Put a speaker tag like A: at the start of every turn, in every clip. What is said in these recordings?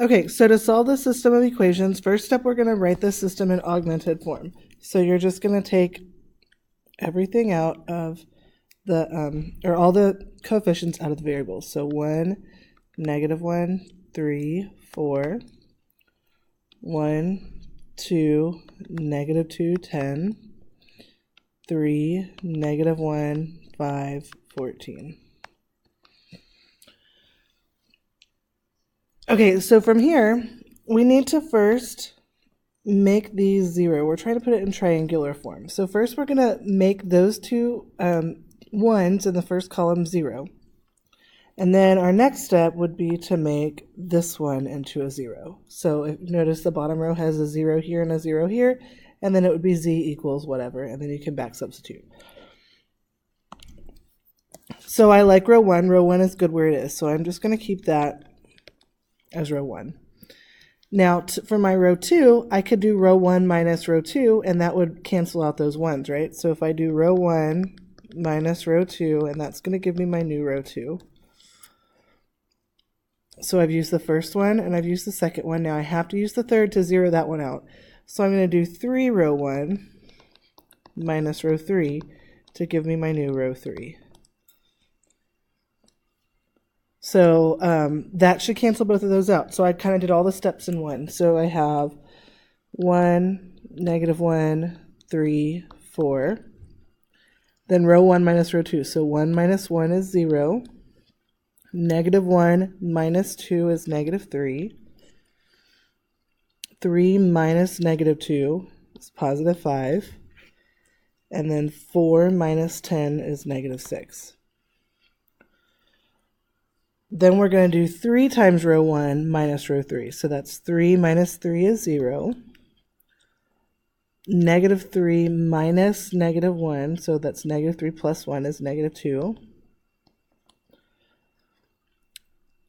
A: Okay, so to solve the system of equations, first step we're going to write the system in augmented form. So you're just going to take everything out of the, or all the coefficients out of the variables. So 1, -1, 3, 4, 1, 2, -2, 10, 3, -1, 5, 14. Okay, so from here, we need to first make these 0. We're trying to put it in triangular form. So first we're going to make those two ones in the first column 0. And then our next step would be to make this one into a 0. So if you notice the bottom row has a 0 here and a 0 here, and then it would be z equals whatever, and then you can back substitute. So I like row 1. Row 1 is good where it is, so I'm just going to keep that as row 1. Now for my row 2, I could do row 1 minus row 2, and that would cancel out those ones, right? So if I do row 1 minus row 2, and that's going to give me my new row 2. So I've used the first one, and I've used the second one. Now I have to use the third to zero that one out. So I'm going to do 3 row 1 minus row 3 to give me my new row 3. So that should cancel both of those out. So I kind of did all the steps in one. So I have 1, -1, 3, 4. Then row 1 minus row 2. So 1 minus 1 is 0. -1 minus 2 is -3. 3 minus -2 is +5. And then 4 minus 10 is -6. Then we're going to do 3 times row 1 minus row 3. So that's 3 minus 3 is 0. -3 minus -1, so that's -3 plus 1 is -2.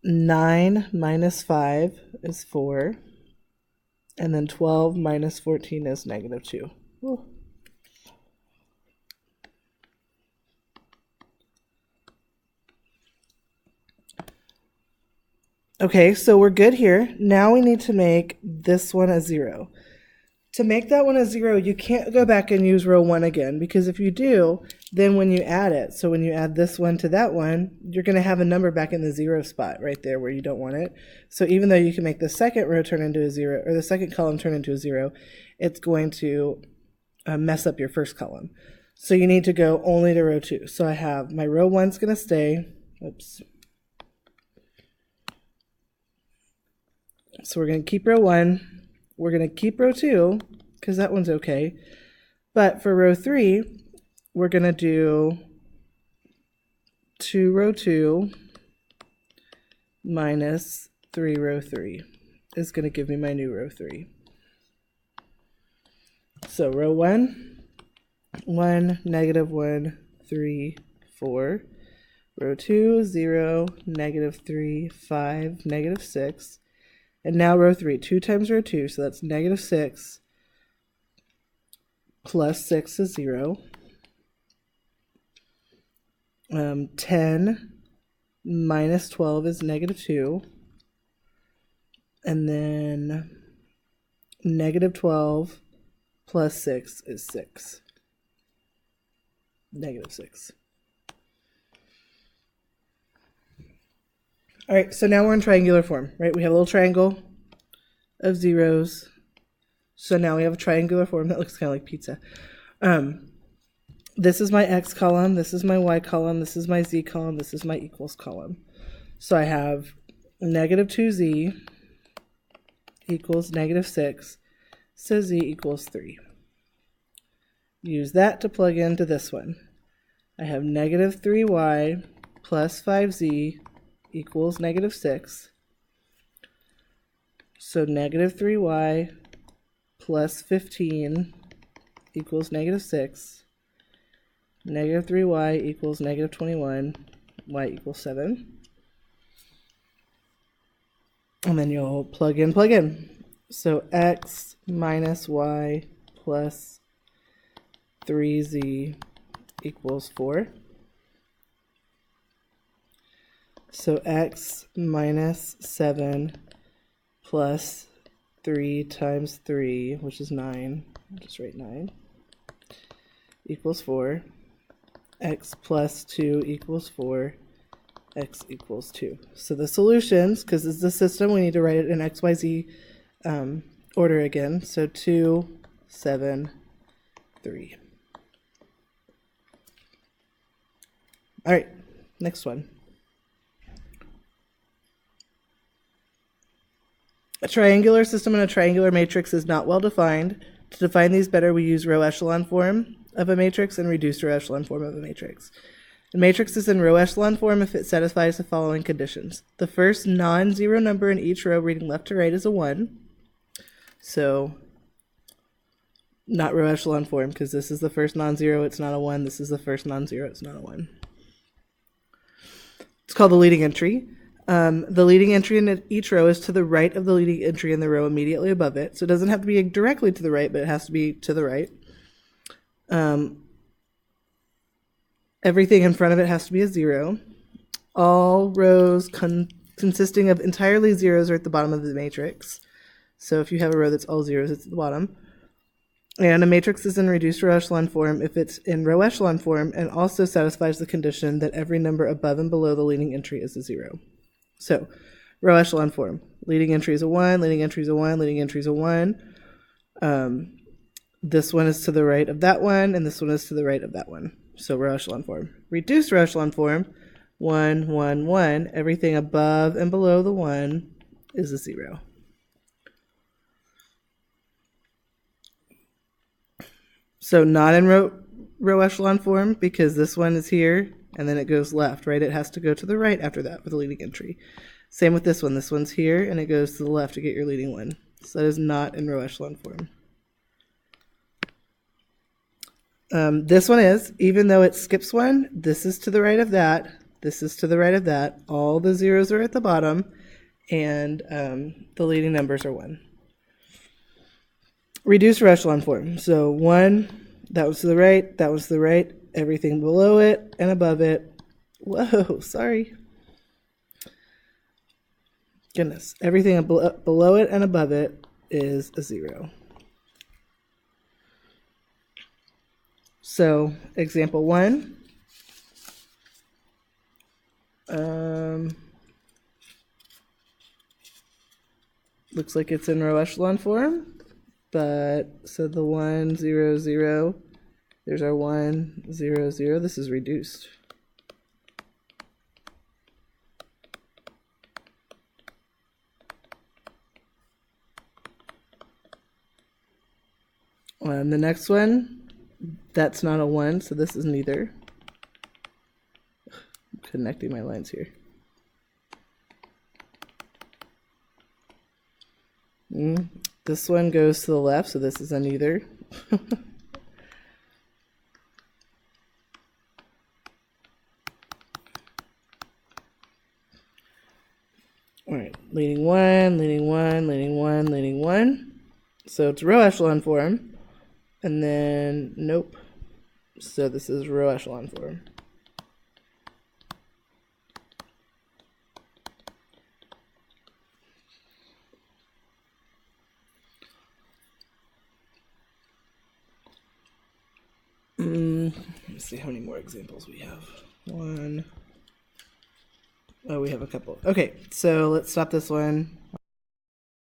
A: 9 minus 5 is 4. And then 12 minus 14 is -2. Ooh. Okay, so we're good here. Now we need to make this one a 0. To make that one a 0, you can't go back and use row 1 again, because if you do, then when you add it, so when you add this one to that one, you're going to have a number back in the 0 spot right there where you don't want it. So even though you can make the second row turn into a 0, or the second column turn into a 0, it's going to mess up your first column. So you need to go only to row 2. So I have my row 1's going to stay. Oops. So we're going to keep row 1. We're going to keep row 2 because that one's okay. But for row 3, we're going to do 2 row 2 minus 3 row 3 is going to give me my new row 3. So row 1, 1, -1, 3, 4. Row 2, 0, -3, 5, -6. And now row 3, 2 times row 2, so that's -6 plus 6 is 0. 10 minus 12 is -2. And then -12 plus 6 is 6. -6. All right, so now we're in triangular form, right? We have a little triangle of zeros. So now we have a triangular form that looks kind of like pizza. This is my x column, this is my y column, this is my z column, this is my equals column. So I have -2z equals -6, so z equals 3. Use that to plug into this one. I have -3y plus 5z equals -6. So -3y plus 15 equals -6. -3y equals -21. Y equals 7. And then you'll plug in. So x minus y plus 3z equals 4. So x minus 7 plus 3 times 3, which is 9. I'll just write 9, equals 4. X plus 2 equals 4. X equals 2. So the solutions, because it's the system, we need to write it in XYZ order again. So 2, 7, 3. All right, next one. A triangular system and a triangular matrix is not well defined. To define these better, we use row echelon form of a matrix and reduced row echelon form of a matrix. A matrix is in row echelon form if it satisfies the following conditions. The first non-zero number in each row reading left to right is a 1. So not row echelon form, because this is the first non-zero, it's not a 1. This is the first non-zero, it's not a 1. It's called the leading entry. The leading entry in each row is to the right of the leading entry in the row immediately above it. So it doesn't have to be directly to the right, but it has to be to the right. Everything in front of it has to be a 0. All rows consisting of entirely zeros are at the bottom of the matrix. So if you have a row that's all zeros, it's at the bottom. And a matrix is in reduced row echelon form if it's in row echelon form and also satisfies the condition that every number above and below the leading entry is a 0. So row echelon form. Leading entry is a 1, leading entry is a 1, leading entry is a 1. This one is to the right of that one, and this one is to the right of that one. So row echelon form. Reduced row echelon form, 1, 1, 1. Everything above and below the 1 is a 0. So not in row echelon form because this one is here and then it goes left, right? It has to go to the right after that for the leading entry. Same with this one. This one's here and it goes to the left to get your leading one. So that is not in row echelon form. This one is, even though it skips one, this is to the right of that, this is to the right of that, all the zeros are at the bottom, and the leading numbers are 1. Reduced row echelon form. So 1, that was to the right, that was to the right, everything below it and above it. Whoa, sorry. Goodness. Everything below it and above it is a 0. So, example 1. Looks like it's in row echelon form, but so the 1, 0, 0, there's our 1, 0, 0. This is reduced. The next one, that's not a 1, so this is neither. I'm connecting my lines here. This one goes to the left, so this is a neither. All right, leading 1, leading 1, leading 1, leading 1. So it's row echelon form. And then, nope. So this is row echelon form. Let's see how many more examples we have. 1. Oh, we have a couple. Okay, so let's stop this one.